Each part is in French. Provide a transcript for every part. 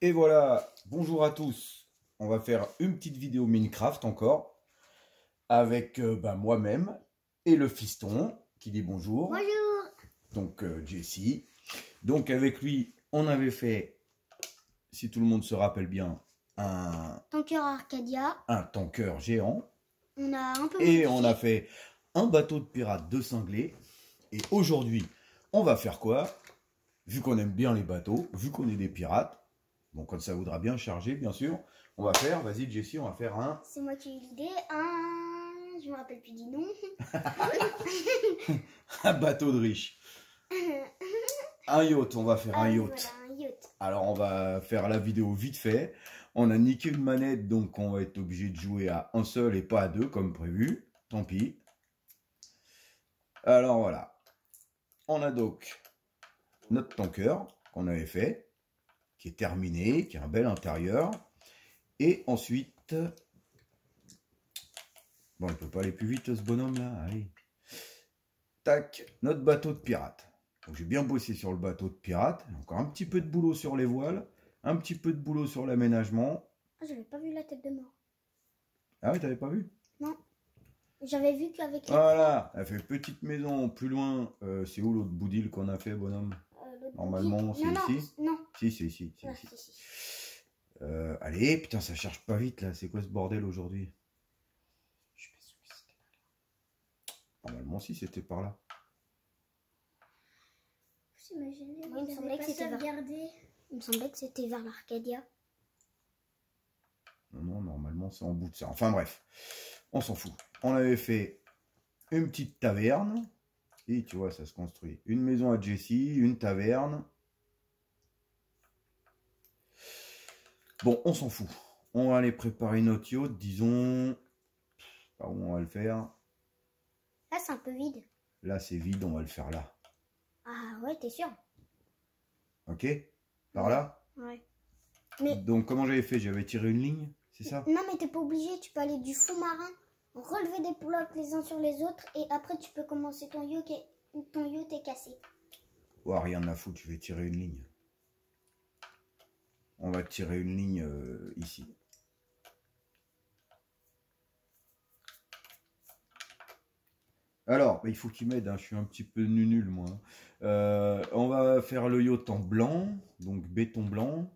Et voilà, bonjour à tous. On va faire une petite vidéo Minecraft encore avec moi-même et le fiston qui dit bonjour. Bonjour. Donc Jesse. Donc avec lui, on avait fait, si tout le monde se rappelle bien, un Tanker Arcadia. Un tanker géant. On a un peu Et modifié. on a fait un bateau de pirate de cinglés. Et aujourd'hui, on va faire quoi? Vu qu'on aime bien les bateaux, vu qu'on est des pirates, bon, quand ça voudra bien charger, bien sûr, on va faire, vas-y Jessie, on va faire un... C'est moi qui ai eu l'idée. Je me rappelle plus du nom. un bateau de riche. Un yacht, on va faire un yacht. Voilà, un yacht. Alors, on va faire la vidéo vite fait. On a niqué une manette, donc on va être obligé de jouer à un seul et pas à deux, comme prévu. Tant pis. Alors, voilà. On a donc notre tanker qu'on avait fait, qui est terminé, qui a un bel intérieur. Et ensuite... Bon, il peut pas aller plus vite, ce bonhomme-là. Allez. Tac, notre bateau de pirate. Donc, j'ai bien bossé sur le bateau de pirate. Encore un petit peu de boulot sur les voiles. Un petit peu de boulot sur l'aménagement. Ah, j'avais pas vu la tête de mort. Ah oui, t'avais pas vu? Non. J'avais vu qu'avec les... Voilà, elle fait petite maison plus loin. C'est où l'autre boudil qu'on a fait, bonhomme? Normalement, c'est ici. Non. Si, c'est ici. Ah, ici. si. Allez, putain, ça charge pas vite là. C'est quoi ce bordel aujourd'hui? Je suis pas sûre que c'était par là. Normalement, si, c'était par là. Vous imaginez, il me semblait que c'était Il me semblait que c'était vers l'Arcadia. Non, normalement, c'est en bout de ça. Enfin, bref, on s'en fout. On avait fait une petite taverne. Et tu vois, ça se construit. Une maison à Jessie, une taverne. Bon, on s'en fout. On va aller préparer notre yacht, disons... Par où on va le faire? Là, c'est un peu vide. Là, c'est vide, on va le faire là. Ah ouais, t'es sûr? Ok? Par là? Ouais. Mais... Donc, comment j'avais fait? J'avais tiré une ligne, c'est ça? Non, mais t'es pas obligé. Tu peux aller du fond marin, relever des blocs les uns sur les autres, et après, tu peux commencer ton yacht est cassé. Oh, rien à foutre, je vais tirer une ligne. On va tirer une ligne ici. Alors, il faut qu'il m'aide, hein, je suis un petit peu nul, moi. On va faire le yacht en blanc, donc béton blanc.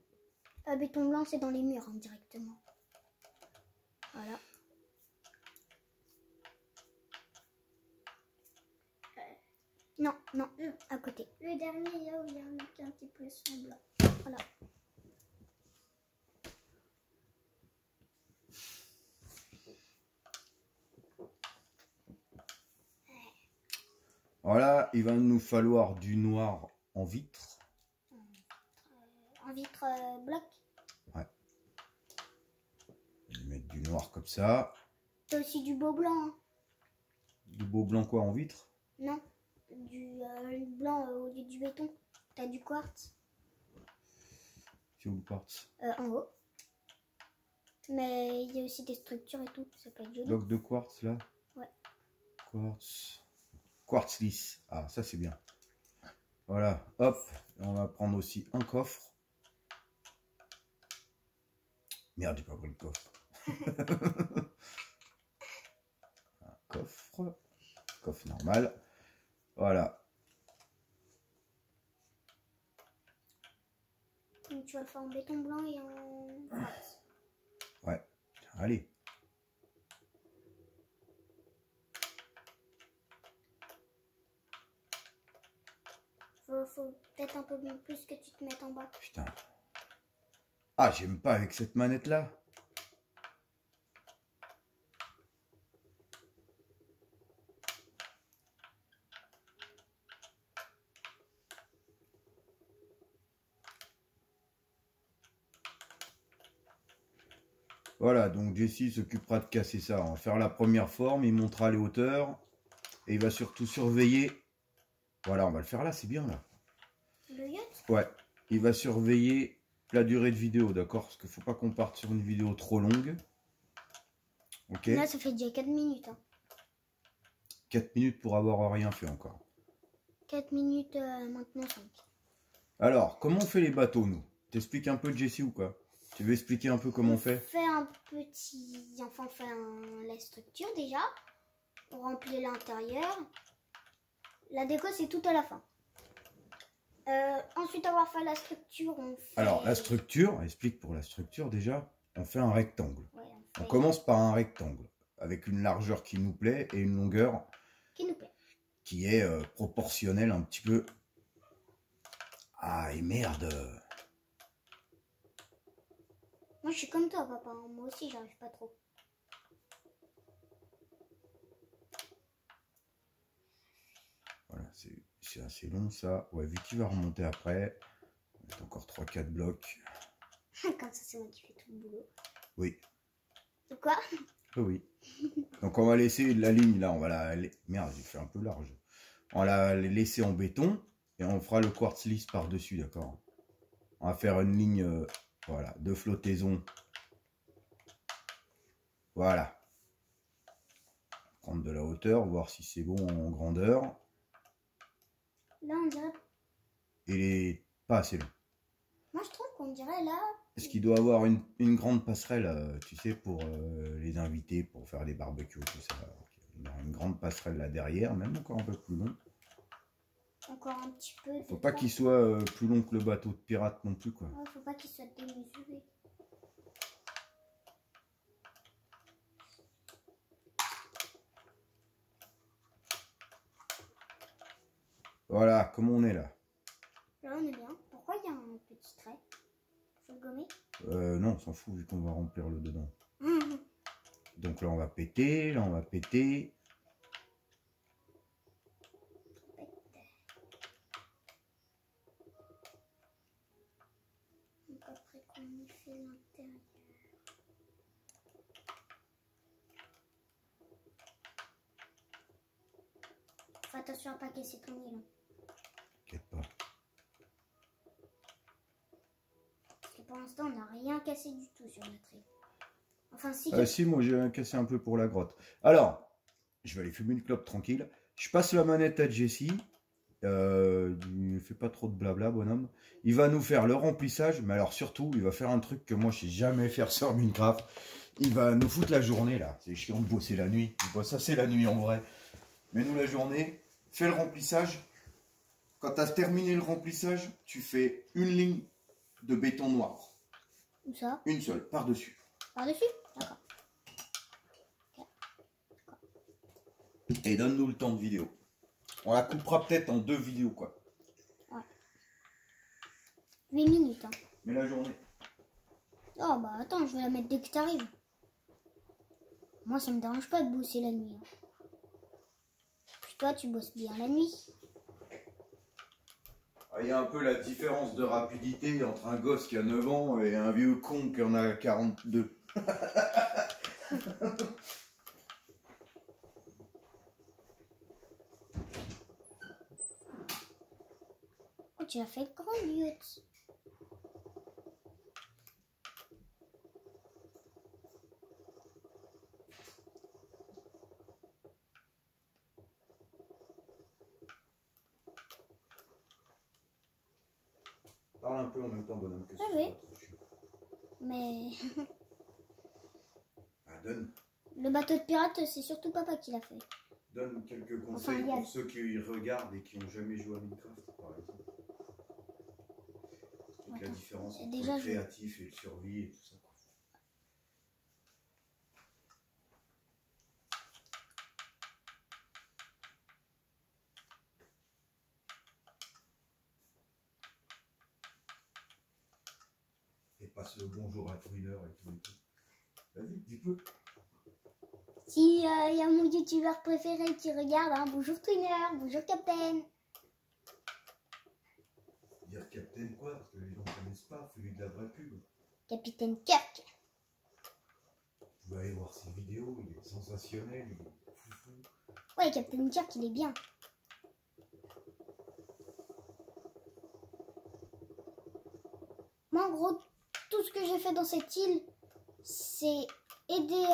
Béton blanc, c'est dans les murs, hein, directement. Voilà. Non, à côté. Le dernier, là où il y a un petit peu son blanc. Voilà. Voilà, il va nous falloir du noir en vitre. En vitre bloc. Ouais. Je vais mettre du noir comme ça. T'as aussi du beau blanc. Hein. Du beau blanc quoi en vitre? Non, du blanc au lieu du béton. T'as du quartz. C'est où le quartz? En haut. Mais il y a aussi des structures et tout. Ça peut être joli. Bloc de quartz là? Ouais. Quartz. Quartz lisse. Ah, ça c'est bien. Voilà, hop. On va prendre aussi un coffre. Merde, j'ai pas pris le coffre. Un coffre. Coffre normal. Voilà. Donc, tu vas le faire en béton blanc et en quartz. Ouais. Allez. Faut peut-être un peu plus que tu te mettes en bas. Putain. Ah, j'aime pas avec cette manette là. Voilà, donc Jessie s'occupera de casser ça. On va faire la première forme, il montrera les hauteurs. Et il va surtout surveiller. Voilà, on va le faire là, c'est bien là. Le yacht? Ouais, il va surveiller la durée de vidéo, d'accord? Parce qu'il ne faut pas qu'on parte sur une vidéo trop longue. Ok? Là, ça fait déjà 4 minutes. Hein. 4 minutes pour avoir rien fait encore. 4 minutes maintenant 5. Alors, comment on fait les bateaux, nous? t'expliques un peu, Jessie, ou quoi? Tu veux expliquer un peu comment on fait? On fait la structure déjà. On remplit l'intérieur. La déco, c'est tout à la fin. Ensuite avoir fait la structure, on fait... Alors, la structure, explique pour la structure déjà, on fait un rectangle. Ouais, On commence par un rectangle, avec une largeur qui nous plaît et une longueur qui nous plaît. Qui est proportionnelle un petit peu. Ah, et merde! Moi, je suis comme toi, papa. Moi aussi, j'arrive pas trop. Voilà, c'est assez long ça. Ouais, vu qu'il va remonter après, on a encore 3-4 blocs. Comme ça, c'est moi qui fais tout le boulot. Oui. De quoi? Oui. Donc on va laisser la ligne là, on va la... Merde, j'ai fait un peu large. On va la laisser en béton et on fera le quartz lisse par-dessus, d'accord? On va faire une ligne, voilà, de flottaison. Voilà. Prendre de la hauteur, voir si c'est bon en grandeur. Là, on dirait... Il est pas assez long. Moi, je trouve qu'on dirait là... Est-ce qu'il doit avoir une grande passerelle, tu sais, pour les invités, pour faire des barbecues, tout ça. Il y a une grande passerelle là derrière, même encore un peu plus long. Encore un petit peu. Faut pas qu'il soit plus long que le bateau de pirate non plus, quoi. Ouais, faut pas qu'il soit démesuré. Voilà, comme on est là. Là, on est bien. Pourquoi il y a un petit trait? Faut le gommer? Non, on s'en fout vu qu'on va remplir le dedans. Donc là, on va péter, là, on va péter. Donc après qu'on ait fait l'intérieur. Fais attention à pas casser ton nylon. T'inquiète pas. Parce que pour l'instant, on n'a rien cassé du tout sur notre île. Enfin, si. Si, moi j'ai cassé un peu pour la grotte. Alors, je vais aller fumer une clope tranquille. Je passe la manette à Jessie. Il fait pas trop de blabla, bonhomme. Il va nous faire le remplissage, mais alors surtout, il va faire un truc que moi je sais jamais faire sur Minecraft. Il va nous foutre la journée là. C'est chiant de bosser la nuit. Ça c'est la nuit en vrai. Mais nous la journée, fais le remplissage. Quand tu as terminé le remplissage, tu fais une ligne de béton noir. Où ça? Une seule, par-dessus. Par-dessus? D'accord. Et donne-nous le temps de vidéo. On la coupera peut-être en 2 vidéos, quoi. Ouais. 8 minutes, hein. Mais la journée. Oh, bah attends, je vais la mettre dès que t'arrives. Moi, ça me dérange pas de bosser la nuit. Puis toi, tu bosses bien la nuit. Il y a un peu la différence de rapidité entre un gosse qui a 9 ans et un vieux con qui en a 42. Oh, tu as fait grande yacht. Parle un peu en même temps, bonhomme. Que Ah oui. Mais donne. le bateau de pirate, c'est surtout papa qui l'a fait. Donne quelques conseils Enfin, pour ceux qui regardent et qui n'ont jamais joué à Minecraft, par exemple. Explique la différence entre Déjà, le créatif et le survie et tout ça. Et passe le bonjour à Twitter et tout et tout. Vas-y, dis-le. Si y a mon youtubeur préféré qui regarde, hein, bonjour Twinner, bonjour Captain. Dire Captain quoi? Parce que les gens ne connaissent pas, celui de la vraie pub. Capitaine Kirk. Vous pouvez aller voir ses vidéos, il est sensationnel, il est foufou. Ouais, Captain Kirk, il est bien. Moi, en gros, tout ce que j'ai fait dans cette île, c'est aider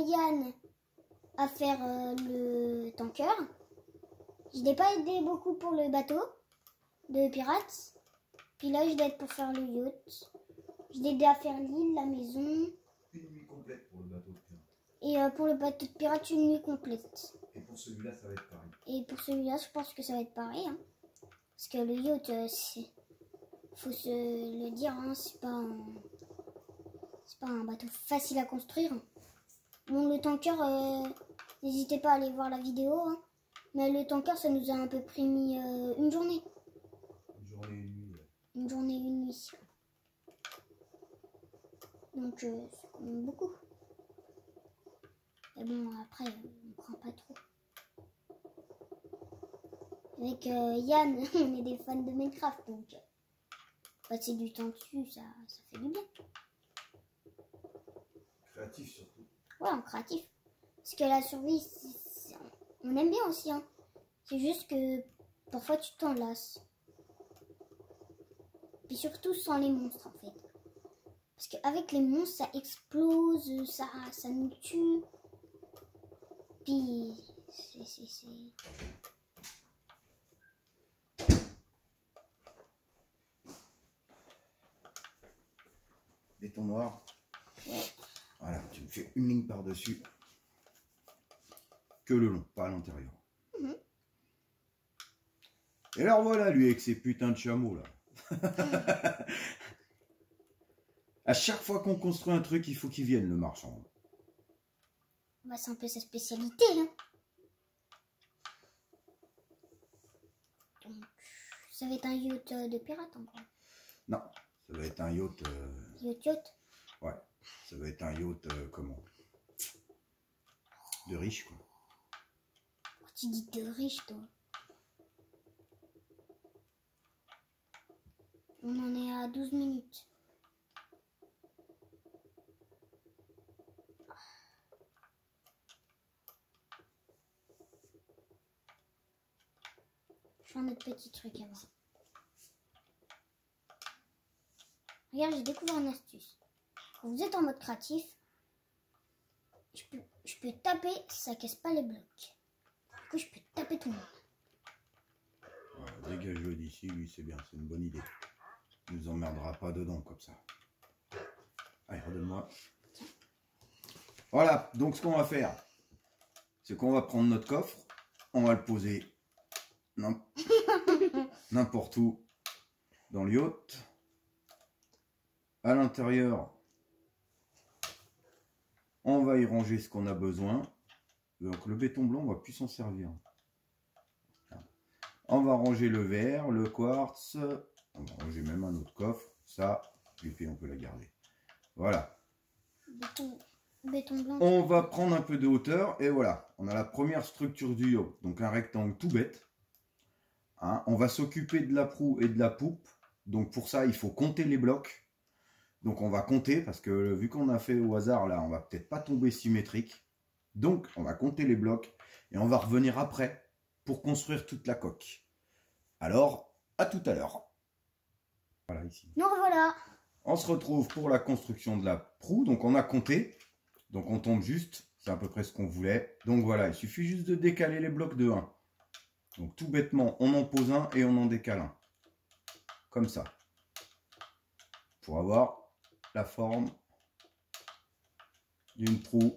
Yann à faire le tanker. Je n'ai pas aidé beaucoup pour le bateau de pirates, Puis là, je dois être pour faire le yacht. Je dois aider à faire l'île, la maison. Une nuit complète pour le bateau de pirate. Et pour le bateau de pirate, une nuit complète. Et pour celui-là, ça va être pareil. Et pour celui-là, je pense que ça va être pareil. Hein. Parce que le yacht, faut se le dire, hein, c'est pas un bateau facile à construire. Bon, le tanker, n'hésitez pas à aller voir la vidéo. Hein. Mais le tanker, ça nous a à peu près mis une journée. Une journée et une nuit. Ouais. Une journée et une nuit. Donc, c'est quand même beaucoup. Mais bon, après, on prend pas trop. Avec Yann, on est des fans de Minecraft, donc passer du temps dessus, ça fait du bien. Créatif surtout. Ouais, en créatif. Parce que la survie, on aime bien aussi. Hein. C'est juste que parfois tu t'en lasses. Puis surtout sans les monstres, en fait. Parce qu'avec les monstres, ça explose, ça nous tue. Puis, c'est... Béton noir. Voilà, tu me fais une ligne par-dessus. Que le long, pas à l'intérieur. Et alors voilà, lui, avec ses putains de chameaux, là. À chaque fois qu'on construit un truc, il faut qu'il vienne, le marchand. Bah, c'est un peu sa spécialité, hein. Donc, ça va être un yacht de pirate, encore. Non, ça va être un yacht... Yacht. Ouais, ça va être un yacht, comment? De riche, quoi. Tu dis de riche, toi. On en est à 12 minutes. Je fais un autre petit truc avant. Regarde, j'ai découvert une astuce. Quand vous êtes en mode créatif, je peux taper, ça casse pas les blocs. Du coup, je peux taper tout le monde. Ouais, dégage-le d'ici, lui, c'est bien, c'est une bonne idée. Il nous emmerdera pas dedans, comme ça. Allez, redonne-moi. Voilà, donc ce qu'on va faire, c'est qu'on va prendre notre coffre, on va le poser n'importe où dans le yacht. À l'intérieur, on va y ranger ce qu'on a besoin. Donc le béton blanc, on va plus s'en servir. On va ranger le verre, le quartz. On va ranger même un autre coffre. Ça, et puis on peut la garder. Voilà. Béton blanc. On va prendre un peu de hauteur et voilà. On a la première structure du yacht. Donc un rectangle tout bête. Hein, on va s'occuper de la proue et de la poupe. Donc pour ça, il faut compter les blocs. Donc on va compter parce que vu qu'on a fait au hasard là, on va peut-être pas tomber symétrique. Donc on va compter les blocs et on va revenir après pour construire toute la coque. Alors, à tout à l'heure. Voilà ici. Nous revoilà. On se retrouve pour la construction de la proue. Donc on a compté. Donc on tombe juste. C'est à peu près ce qu'on voulait. Donc voilà, il suffit juste de décaler les blocs de 1. Donc tout bêtement, on en pose un et on en décale un. Comme ça. Pour avoir la forme d'une proue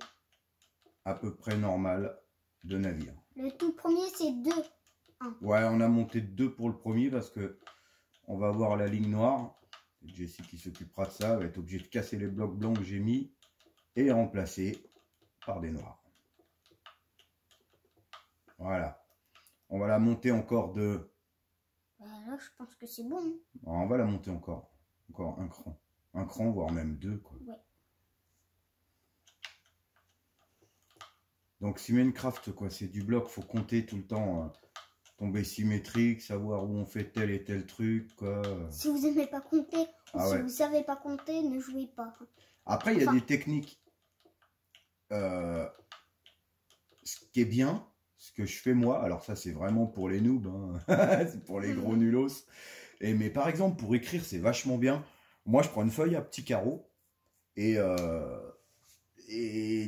à peu près normale de navire. Le tout premier, c'est 2. Ouais, on a monté 2 pour le premier parce que on va avoir la ligne noire. C'est Jessie qui s'occupera de ça. Elle va être obligée de casser les blocs blancs que j'ai mis et les remplacer par des noirs. Voilà. On va la monter encore de... Là, je pense que c'est bon. On va la monter encore. Encore un cran. Un cran, voire même 2, quoi. Ouais. Donc si Minecraft, quoi, c'est du bloc, faut compter tout le temps, tomber symétrique, savoir où on fait tel et tel truc, quoi. Si vous n'aimez pas compter, ou si ouais. vous savez pas compter, ne jouez pas. Après, il y a des techniques. Ce qui est bien, ce que je fais moi, alors ça c'est vraiment pour les noobs, hein. C'est pour les gros nulos. Mais par exemple, pour écrire, c'est vachement bien. Moi, je prends une feuille à petits carreaux et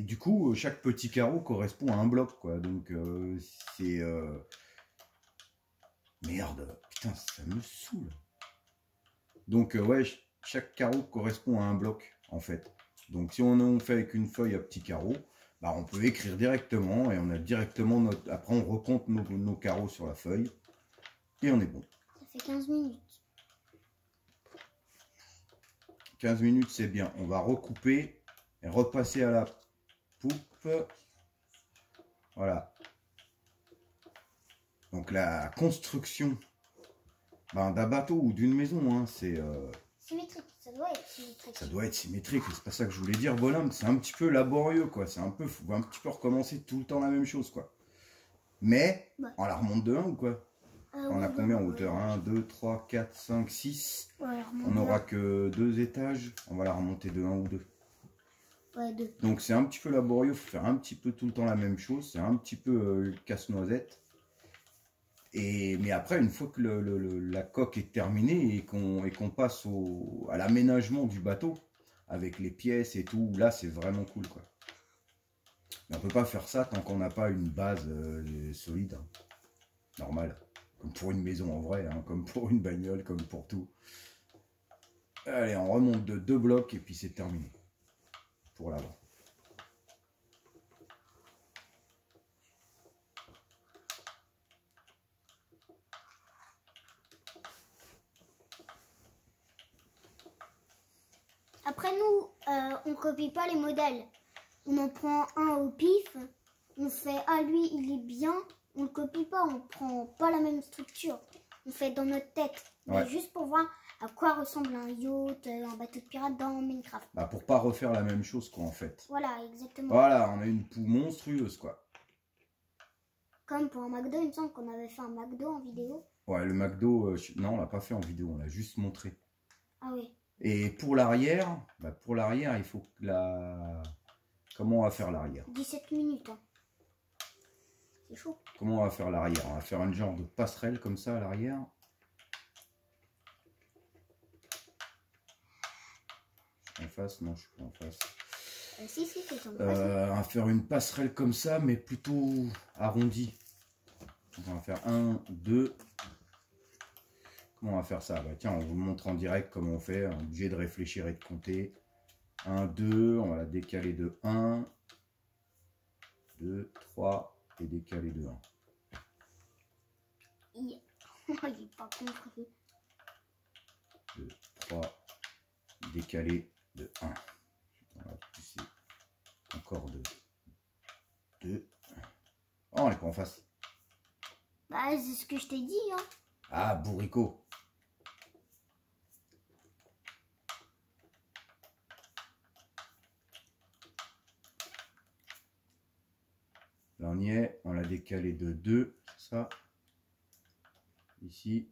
du coup, chaque petit carreau correspond à un bloc, quoi. Donc, c'est... Merde, putain, ça me saoule. Donc, ouais, chaque carreau correspond à un bloc, en fait. Donc, si on fait avec une feuille à petits carreaux, bah, on peut écrire directement et on a directement notre... Après, on recompte nos carreaux sur la feuille et on est bon. Ça fait 15 minutes. 15 minutes, c'est bien. On va recouper et repasser à la poupe. Voilà. Donc, la construction d'un bateau ou d'une maison, hein, c'est... Symétrique, ça doit être symétrique. Ça doit être symétrique, c'est pas ça que je voulais dire, bonhomme. C'est un petit peu laborieux, quoi. C'est un peu, faut un petit peu recommencer tout le temps la même chose, quoi. Mais, ouais. On la remonte de 1 ou quoi? On a ouais, combien en hauteur? 1, 2, 3, 4, 5, 6. Ouais, on n'aura que 2 étages. On va la remonter de 1 ou 2. Ouais, 2. Donc c'est un petit peu laborieux, il faut faire un petit peu tout le temps la même chose. C'est un petit peu casse-noisette. Mais après, une fois que la coque est terminée et qu'on passe à l'aménagement du bateau, avec les pièces et tout, là c'est vraiment cool, quoi. Mais on peut pas faire ça tant qu'on n'a pas une base solide, hein. Normale. Comme pour une maison en vrai, hein, comme pour une bagnole, comme pour tout. Allez, on remonte de 2 blocs et puis c'est terminé. Pour l'avant. Après nous, on copie pas les modèles. On en prend un au pif. On fait, ah lui il est bien. On le copie pas, on prend pas la même structure. On fait dans notre tête. Ouais. Mais juste pour voir à quoi ressemble un yacht, un bateau de pirate dans Minecraft. Bah pour pas refaire la même chose, quoi, en fait. Voilà, exactement. Voilà, on a une poule monstrueuse, quoi. Comme pour un McDo, il me semble qu'on avait fait un McDo en vidéo. Ouais, le McDo, non, on l'a pas fait en vidéo, on l'a juste montré. Ah oui. Et pour l'arrière, il faut que Comment on va faire l'arrière? 17 minutes. Hein. C'est chaud. Comment on va faire l'arrière? On va faire un genre de passerelle comme ça à l'arrière. En face? Non, je suis pas en face. Si, c'est en face. On va faire une passerelle comme ça, mais plutôt arrondie. On va faire 1, 2. Comment on va faire ça? Bah, tiens, on vous montre en direct comment on fait. On est obligé de réfléchir et de compter. 1, 2, on va la décaler de 1, 2, 3 et décaler de 1. Il est pas compris. 2, 3, décaler de 1. On va pousser encore de 2. Oh, on n'est pas en face. Bah, c'est ce que je t'ai dit, hein. Ah, bourricot. Là, on y est. On l'a décalé de 2. Ça. Ici.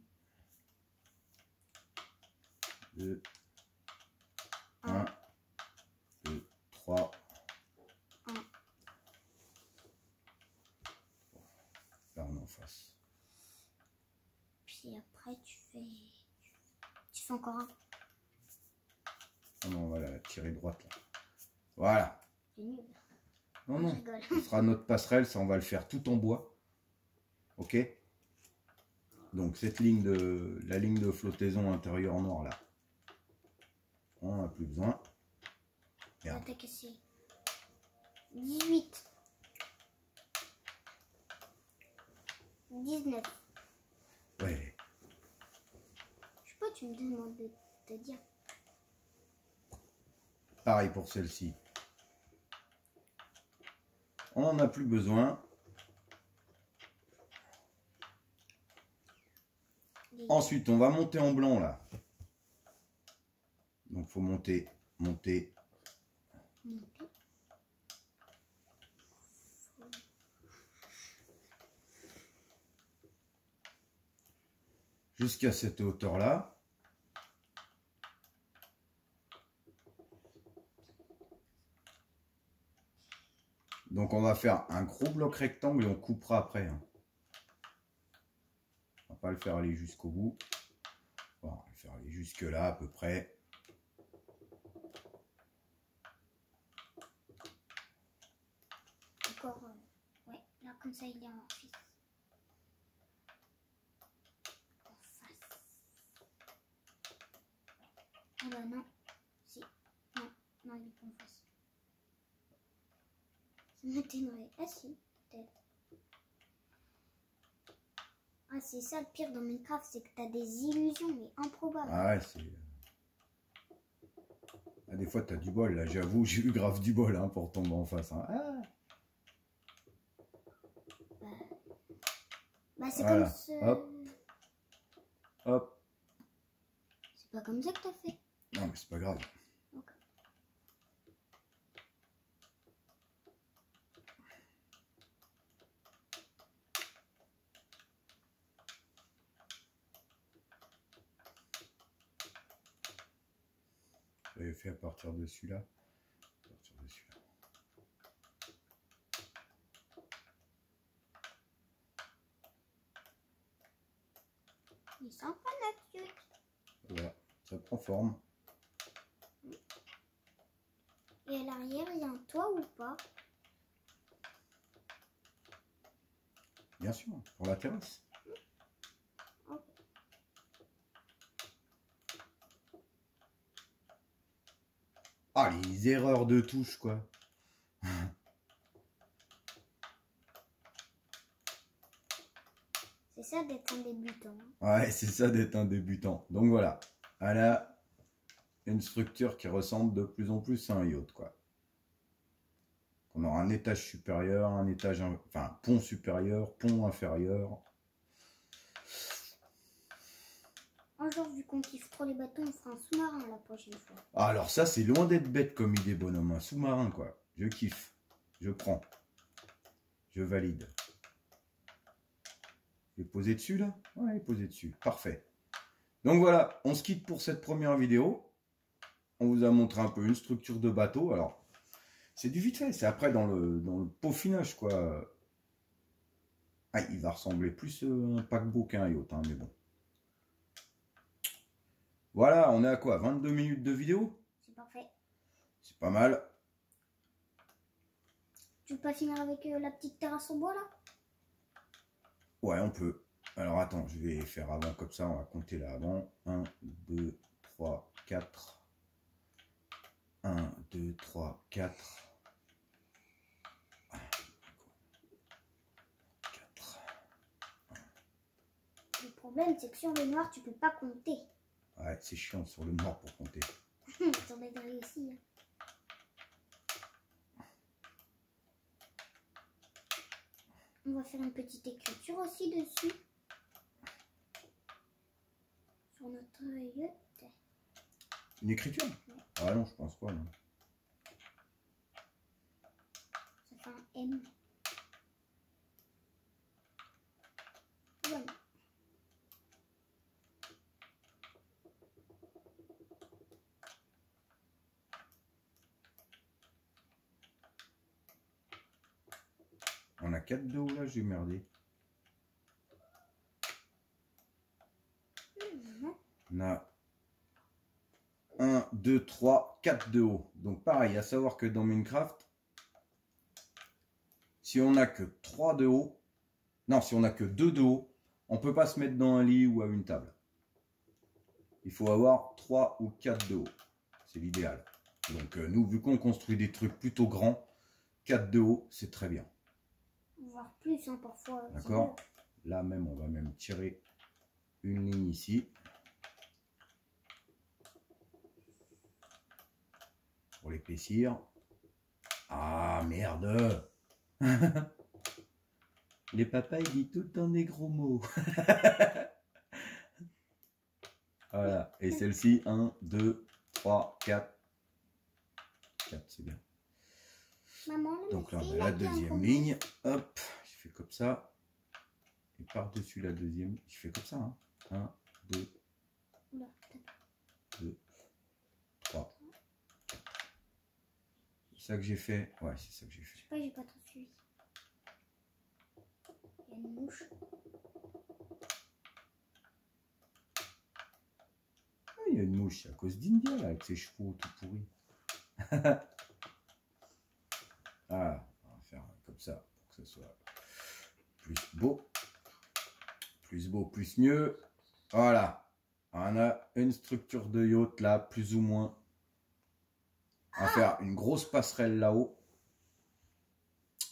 2. 1. 2, 3. 1. Là, on est en face. Puis après, tu fais encore un. Oh non, on va la tirer droite là. Voilà. C'est nul. Non, Je non. rigole. Ce sera notre passerelle, ça on va le faire tout en bois. Ok. Donc cette ligne la ligne de flottaison intérieure noire là. On n'en a plus besoin. Merde. T'as cassé. 18. 19. Ouais. Je sais pas, tu me demandes de te dire. Pareil pour celle-ci. On n'en a plus besoin. Ensuite, on va monter en blanc là. Donc, faut monter. Jusqu'à cette hauteur-là. Donc, on va faire un gros bloc rectangle et on coupera après, hein. On va pas le faire aller jusqu'au bout. Bon, on va le faire aller jusque là à peu près. Encore, ouais, là comme ça il est en fixe. En face. Non. Si. Non, non, il est pas en face. Ça m'étonnerait. Ah si, peut-être. Ah, c'est ça le pire dans Minecraft, c'est que t'as des illusions, mais improbables. Ah ouais, c'est... Ah, des fois, t'as du bol, là, j'avoue, j'ai eu grave du bol, hein, pour tomber en face. Hein. Ah. Bah, c'est Voilà. comme ce... Hop. Hop. C'est pas comme ça que t'as fait. Non, mais c'est pas grave. Ok. J'avais fait à partir de celui-là. À partir de celui-là. Il est sympa notre truc. Voilà, ça prend forme. Et à l'arrière, il y a un toit ou pas? Bien sûr, pour la terrasse. Ok. Ah, les erreurs de touche, quoi. C'est ça d'être un débutant. Ouais, c'est ça d'être un débutant. Donc voilà, elle a une structure qui ressemble de plus en plus à un yacht, quoi. On aura un étage supérieur, un étage, enfin, pont supérieur, pont inférieur. Un jour, vu qu'on kiffe trop les bateaux, on fera un sous-marin la prochaine fois. Ah, alors ça, c'est loin d'être bête comme idée, bonhomme. Un sous-marin, quoi. Je kiffe. Je prends. Je valide. Il est posé dessus, là? Ouais, il est posé dessus. Parfait. Donc voilà, on se quitte pour cette première vidéo. On vous a montré un peu une structure de bateau. Alors, c'est du vite fait. C'est après dans le peaufinage, quoi. Ah, il va ressembler plus à un paquebot qu'un yacht, hein, mais bon. Voilà, on est à quoi? 22 minutes de vidéo? C'est parfait. C'est pas mal. Tu veux pas finir avec la petite terrasse en bois là? Ouais, on peut. Alors attends, je vais faire avant comme ça, on va compter là avant. 1, 2, 3, 4. 1, 2, 3, 4. 4. Le problème, c'est que sur le noir, tu peux pas compter. Ouais, c'est chiant sur le noir pour compter. T'en as réussi. Hein. On va faire une petite écriture aussi dessus. Sur notre yacht. Une écriture? Ouais. Ah non, je pense pas. Non. Ça fait un M. Voilà. On a 4 de haut là, j'ai merdé. On a 1, 2, 3, 4 de haut. Donc pareil, à savoir que dans Minecraft, si on n'a que 3 de haut, non, si on n'a que 2 de haut, on ne peut pas se mettre dans un lit ou à une table. Il faut avoir 3 ou 4 de haut. C'est l'idéal. Donc nous, vu qu'on construit des trucs plutôt grands, 4 de haut, c'est très bien. Voire plus, hein, parfois. D'accord? Là même, on va même tirer une ligne ici. Pour l'épaissir. Ah, merde! Les papas, ils disent tout le temps des gros mots. Voilà. Et celle-ci, 1, 2, 3, 4. 4, c'est bien. Maman, Donc là, on a la deuxième ligne. Hop, je fais comme ça. Et par-dessus la deuxième, je fais comme ça. Hein. 1, 2, 2, 3. C'est ça que j'ai fait. Ouais, c'est ça que j'ai fait. Je sais pas, j'ai pas trop suivi. Il y a une mouche. Ah, il y a une mouche, c'est à cause d'India, là, avec ses chevaux tout pourris. Ah, on va faire comme ça, pour que ce soit plus beau. Plus beau, plus mieux. Voilà. On a une structure de yacht là, plus ou moins. On va faire une grosse passerelle là-haut.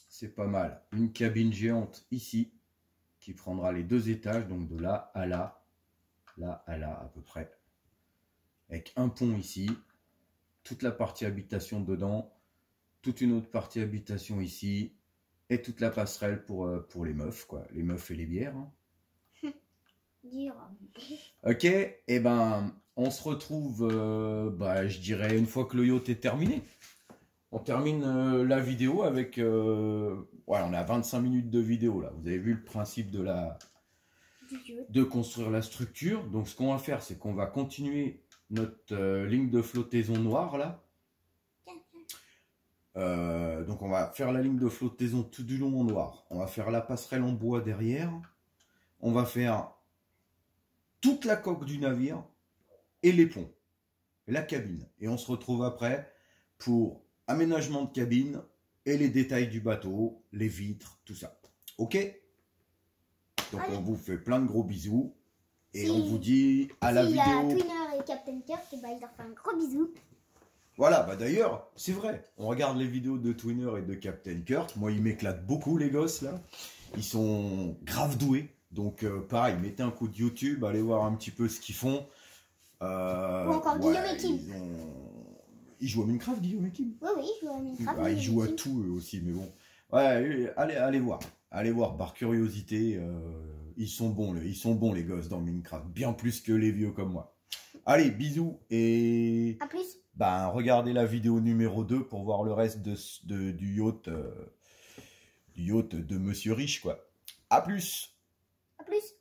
C'est pas mal. Une cabine géante ici, qui prendra les 2 étages, donc de là à là à peu près. Avec un pont ici, toute la partie habitation dedans, toute une autre partie habitation ici, et toute la passerelle pour les meufs, quoi. Les meufs et les bières. Hein. Dur. Ok, et ben on se retrouve, je dirais, une fois que le yacht est terminé. On termine la vidéo avec... voilà, on a 25 minutes de vidéo là. Vous avez vu le principe de construire la structure. Donc ce qu'on va faire, c'est qu'on va continuer notre ligne de flottaison noire là. Donc on va faire la ligne de flottaison tout du long en noir. On va faire la passerelle en bois derrière. On va faire toute la coque du navire et les ponts, et la cabine. Et on se retrouve après pour aménagement de cabine et les détails du bateau, les vitres, tout ça. Ok? Donc on vous fait plein de gros bisous et on vous dit à la vidéo. Il y a Twinner et Captain Kirk, et bah, il leur fait un gros bisou. Voilà, bah d'ailleurs, c'est vrai, on regarde les vidéos de Twinner et de Captain Kirk. Moi, ils m'éclatent beaucoup, les gosses, là. Ils sont grave doués. Donc, pareil, mettez un coup de YouTube, allez voir un petit peu ce qu'ils font. Ou encore Guillaume et Kim. Ils jouent à Minecraft, Guillaume et Kim? Oui, ils jouent à Minecraft. Ils jouent à tout, eux aussi, mais bon. Ouais, allez voir. Allez voir, par curiosité. Ils sont bons, les gosses, dans Minecraft. Bien plus que les vieux comme moi. Allez, bisous et... À plus. Ben, regardez la vidéo numéro 2 pour voir le reste du yacht de Monsieur Riche, quoi. À plus. À plus.